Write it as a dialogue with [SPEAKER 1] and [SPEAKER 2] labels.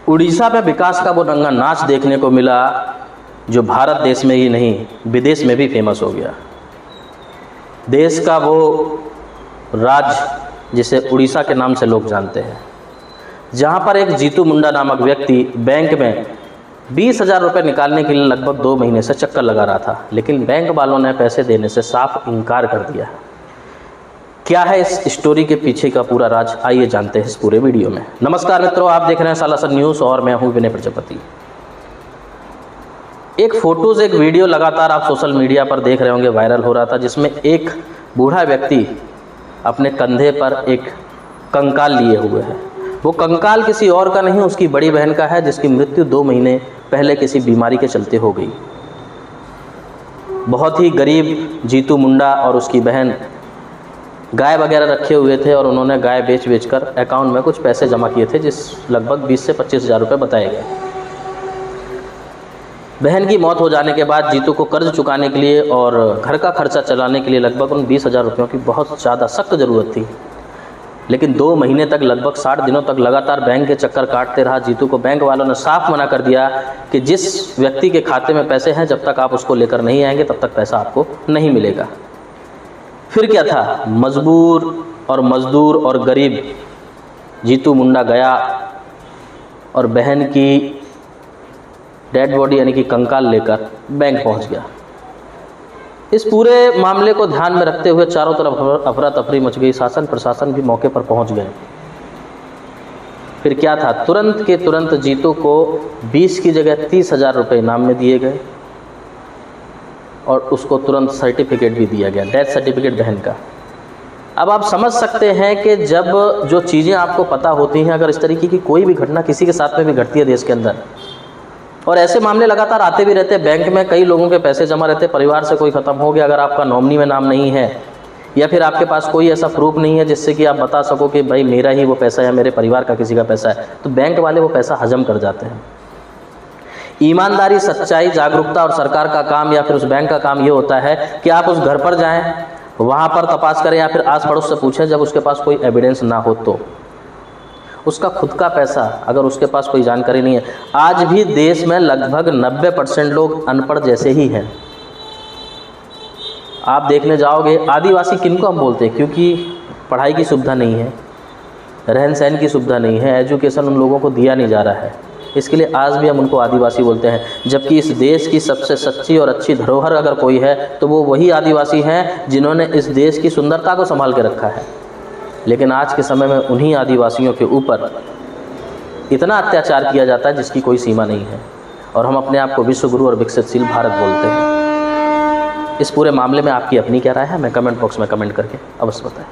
[SPEAKER 1] उड़ीसा में विकास का वो रंगा नाच देखने को मिला जो भारत देश में ही नहीं विदेश में भी फेमस हो गया। देश का वो राज्य जिसे उड़ीसा के नाम से लोग जानते हैं, जहाँ पर एक जीतू मुंडा नामक व्यक्ति बैंक में 20,000 रुपये निकालने के लिए लगभग 2 महीने से चक्कर लगा रहा था, लेकिन बैंक वालों ने पैसे देने से साफ इनकार कर दिया। क्या है इस स्टोरी के पीछे का पूरा राज, आइए जानते हैं इस पूरे वीडियो में। नमस्कार मित्रों, आप देख रहे हैं सालासर न्यूज़ और मैं हूं विनय प्रजापति। एक फोटोज एक वीडियो लगातार आप सोशल मीडिया पर देख रहे होंगे, वायरल हो रहा था, जिसमें एक बूढ़ा व्यक्ति अपने कंधे पर एक कंकाल लिए हुए है। वो कंकाल किसी और का नहीं, उसकी बड़ी बहन का है, जिसकी मृत्यु 2 महीने पहले किसी बीमारी के चलते हो गई। बहुत ही गरीब जीतू मुंडा और उसकी बहन गाय वगैरह रखे हुए थे और उन्होंने गाय बेच कर अकाउंट में कुछ पैसे जमा किए थे, जिस लगभग 20 से 25,000 रुपये बताए गए। बहन की मौत हो जाने के बाद जीतू को कर्ज चुकाने के लिए और घर का खर्चा चलाने के लिए लगभग उन 20,000 रुपयों की बहुत ज़्यादा सख्त ज़रूरत थी। लेकिन 2 महीने तक, लगभग 60 दिनों तक लगातार बैंक के चक्कर काटते रहा। जीतू को बैंक वालों ने साफ मना कर दिया कि जिस व्यक्ति के खाते में पैसे हैं, जब तक आप उसको लेकर नहीं आएंगे तब तक पैसा आपको नहीं मिलेगा। फिर क्या था, मजबूर और मजदूर और गरीब जीतू मुंडा गया और बहन की डेड बॉडी यानी कि कंकाल लेकर बैंक पहुंच गया। इस पूरे मामले को ध्यान में रखते हुए चारों तरफ अफरा तफरी मच गई। शासन प्रशासन भी मौके पर पहुंच गए। फिर क्या था, तुरंत के तुरंत जीतू को 20 की जगह 30,000 रुपये इनाम में दिए गए और उसको तुरंत सर्टिफिकेट भी दिया गया, डेथ सर्टिफिकेट बहन का। अब आप समझ सकते हैं कि जब जो चीज़ें आपको पता होती हैं, अगर इस तरीके की कोई भी घटना किसी के साथ में भी घटती है देश के अंदर, और ऐसे मामले लगातार आते भी रहते हैं, बैंक में कई लोगों के पैसे जमा रहते हैं, परिवार से कोई ख़त्म हो गया, अगर आपका नॉमिनी में नाम नहीं है या फिर आपके पास कोई ऐसा प्रूफ नहीं है जिससे कि आप बता सको कि भाई मेरा ही वो पैसा है, मेरे परिवार का किसी का पैसा है, तो बैंक वाले वो पैसा हजम कर जाते हैं। ईमानदारी, सच्चाई, जागरूकता और सरकार का काम या फिर उस बैंक का काम ये होता है कि आप उस घर पर जाएं, वहाँ पर तपास करें या फिर आस पड़ोस से पूछें, जब उसके पास कोई एविडेंस ना हो तो। उसका खुद का पैसा, अगर उसके पास कोई जानकारी नहीं है, आज भी देश में लगभग 90% लोग अनपढ़ जैसे ही हैं। आप देखने जाओगे, आदिवासी किनको हम बोलते हैं, क्योंकि पढ़ाई की सुविधा नहीं है, रहन सहन की सुविधा नहीं है, एजुकेशन उन लोगों को दिया नहीं जा रहा है, इसके लिए आज भी हम उनको आदिवासी बोलते हैं। जबकि इस देश की सबसे सच्ची और अच्छी धरोहर अगर कोई है तो वो वही आदिवासी हैं जिन्होंने इस देश की सुंदरता को संभाल के रखा है। लेकिन आज के समय में उन्हीं आदिवासियों के ऊपर इतना अत्याचार किया जाता है जिसकी कोई सीमा नहीं है, और हम अपने आप को विश्वगुरु और विकसितशील भारत बोलते हैं। इस पूरे मामले में आपकी अपनी क्या राय है, हमें कमेंट बॉक्स में कमेंट करके अवश्य बताएं।